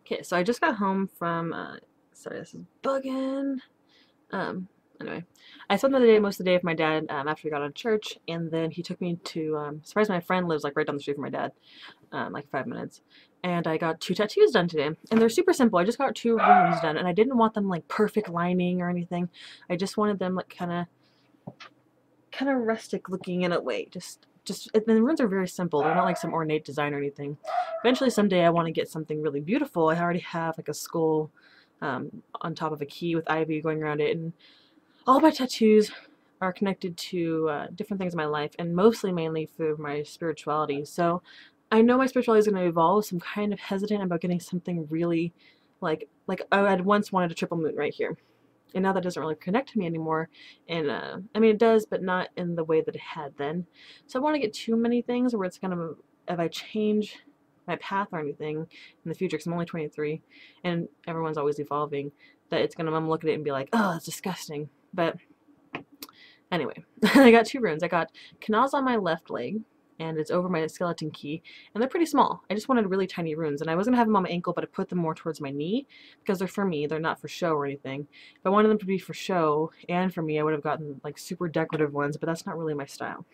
Okay, so I just got home from, sorry, this is bugging. Um, anyway, I spent the day, most of the day with my dad after we got out of church, and then he took me to, surprise my friend lives like right down the street from my dad, like 5 minutes. And I got 2 tattoos done today, and they're super simple. I just got 2 runes done, and I didn't want them like perfect lining or anything. I just wanted them like kind of rustic looking in a way. Just and the runes are very simple. They're not like some ornate design or anything. Eventually, someday I want to get something really beautiful. I already have like a skull on top of a key with ivy going around it, and all my tattoos are connected to different things in my life, and mostly mainly through my spirituality. So I know my spirituality is going to evolve, so I'm kind of hesitant about getting something really like I had once wanted a triple moon right here, and now that doesn't really connect to me anymore. And I mean, it does, but not in the way that it had then. So I want to get too many things where it's gonna, if I change my path or anything in the future, because I'm only 23 and everyone's always evolving, that it's gonna, I'm gonna look at it and be like, oh, it's disgusting. But anyway, I got 2 runes. I got kenaz on my left leg, and it's over my skeleton key, and they're pretty small. I just wanted really tiny runes, and I was gonna have them on my ankle, but I put them more towards my knee because they're for me. They're not for show or anything. If I wanted them to be for show and for me, I would have gotten like super decorative ones, but that's not really my style.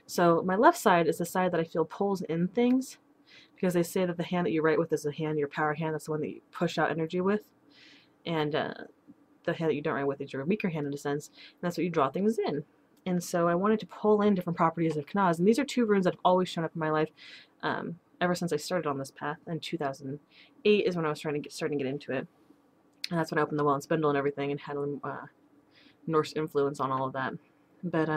So my left side is the side that I feel pulls in things, because they say that the hand that you write with is the hand, your power hand. That's the one that you push out energy with, and the hand that you don't write with is your weaker hand in a sense, and that's what you draw things in. And so I wanted to pull in different properties of kenaz, and these are 2 runes that have always shown up in my life ever since I started on this path. In 2008 is when I was starting to get into it, and that's when I opened the well and spindle and everything, and had Norse influence on all of that. But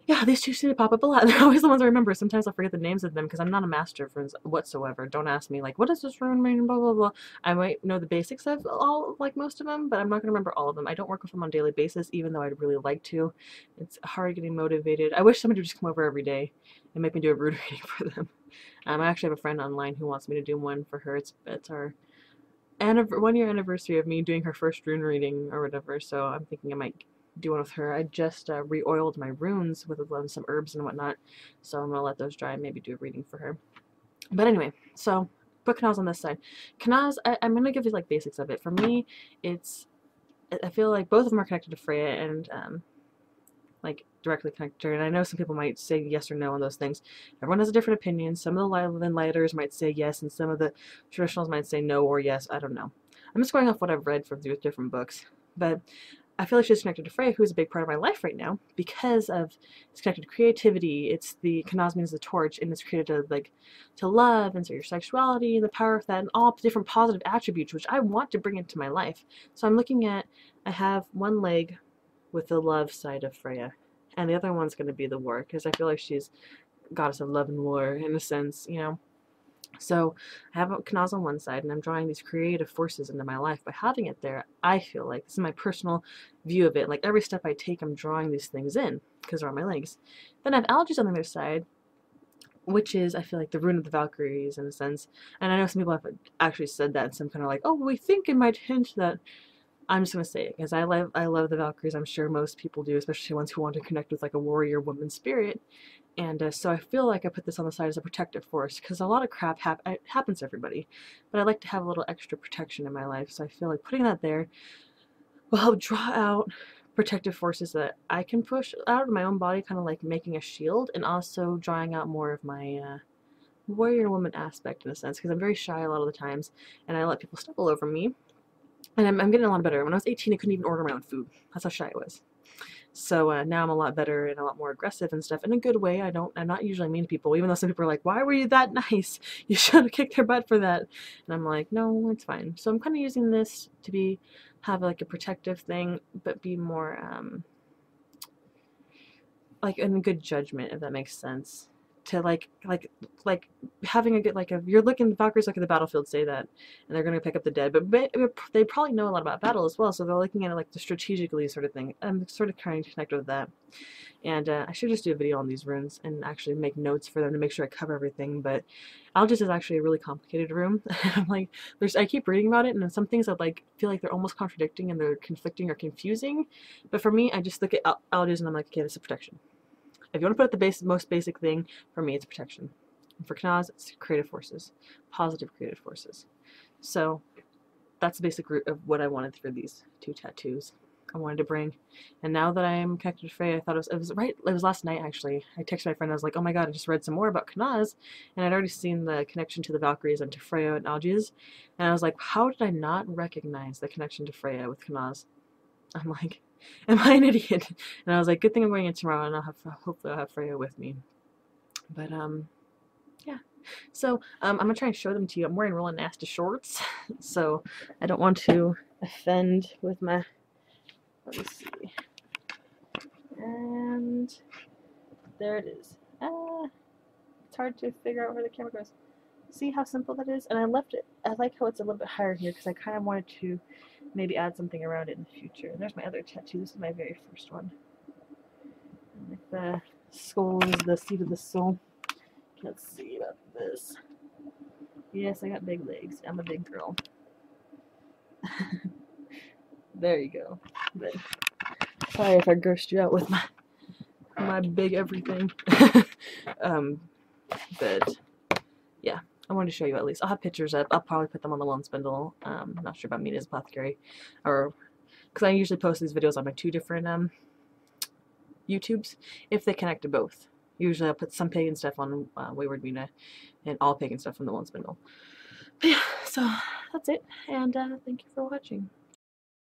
yeah, these 2 seem to pop up a lot. They're always the ones I remember. Sometimes I'll forget the names of them because I'm not a master of runes whatsoever. Don't ask me, like, what does this rune mean, blah, blah, blah. I might know the basics of all, like, most of them, but I'm not going to remember all of them. I don't work with them on a daily basis, even though I'd really like to. It's hard getting motivated. I wish somebody would just come over every day and make me do a rune reading for them. I actually have a friend online who wants me to do one for her. It's our 1-year anniversary of me doing her first rune reading or whatever, so I'm thinking I might do one with her. I just re-oiled my runes with some herbs and whatnot, so I'm gonna let those dry and maybe do a reading for her. But anyway, so put kenaz on this side. Kenaz, I'm gonna give you like basics of it. For me, I feel like both of them are connected to Freya and like directly connected to her. And I know some people might say yes or no on those things. Everyone has a different opinion. Some of the lighters might say yes, and some of the traditionals might say no or yes. I don't know. I'm just going off what I've read from different books, but I feel like she's connected to Freya, who's a big part of my life right now, because of it's connected to creativity. It's the kenaz means the torch, and it's created to love and so your sexuality and the power of that, and all different positive attributes which I want to bring into my life. So I'm looking at, I have one leg with the love side of Freya, and the other one's going to be the war, because I feel like she's goddess of love and war in a sense, you know. So I have a kenaz on one side, and I'm drawing these creative forces into my life by having it there. I feel like this is my personal view of it. Like every step I take, I'm drawing these things in because they're on my legs. Then I have algiz on the other side, which is, I feel like, the rune of the Valkyries in a sense. And I know some people have actually said that, and some kind of like, oh, we think it might hint that. I'm just gonna say it because I love the Valkyries. I'm sure most people do, especially ones who want to connect with like a warrior woman spirit. And so I feel like I put this on the side as a protective force, because a lot of crap happens to everybody, but I like to have a little extra protection in my life. So I feel like putting that there will help draw out protective forces that I can push out of my own body, kind of like making a shield, and also drawing out more of my warrior woman aspect in a sense, because I'm very shy a lot of the times, and I let people stumble over me. And I'm getting a lot better. When I was 18, I couldn't even order my own food. That's how shy I was. So now I'm a lot better and a lot more aggressive and stuff in a good way. I'm not usually mean to people, even though some people are like, why were you that nice? You should have kicked their butt for that. And I'm like, no, it's fine. So I'm kind of using this to have like a protective thing, but be more like in good judgment, if that makes sense. To like having a good, like, if you're looking, the Valkyries look at the battlefield, say that, and they're going to pick up the dead, but they probably know a lot about battle as well, so they're looking at it like the strategically sort of thing. I'm sort of trying to connect with that. And I should just do a video on these runes and actually make notes for them to make sure I cover everything, but algiz is actually a really complicated rune. I'm like, I keep reading about it, and some things I feel like they're almost contradicting and they're conflicting or confusing, but for me, I just look at algiz and I'm like, okay, this is protection. If you want to put it the most basic thing, for me it's protection. And for kenaz, it's creative forces, positive creative forces. So that's the basic root of what I wanted for these 2 tattoos. I wanted to bring, and now that I am connected to Freya, I thought it was last night actually. I texted my friend, I was like, oh my god, I just read some more about kenaz, and I'd already seen the connection to the Valkyries and to Freya and algiz, and I was like, how did I not recognize the connection to Freya with kenaz? I'm like, am I an idiot? And I was like, good thing I'm going in tomorrow, and hopefully I'll have Freya with me. But yeah. So I'm gonna try and show them to you. I'm wearing really nasty shorts, so I don't want to offend with my. Let me see. And there it is. It's hard to figure out where the camera goes. See how simple that is? And I left it. I like how it's a little bit higher here because I kind of wanted to maybe add something around it in the future. And there's my other tattoo. This is my very first one. And like the skull is the seat of the soul. Let's see about this. Yes, I got big legs. I'm a big girl. There you go. But sorry if I grossed you out with my big everything. But yeah, I wanted to show you at least. I'll have pictures up. I'll probably put them on the Lone Spindle. I'm not sure about Mina's Apothecary, or because I usually post these videos on my 2 different YouTubes if they connect to both. Usually I'll put some pagan stuff on Wayward Mina and all pagan stuff from the Lone Spindle. But yeah, so that's it, and thank you for watching.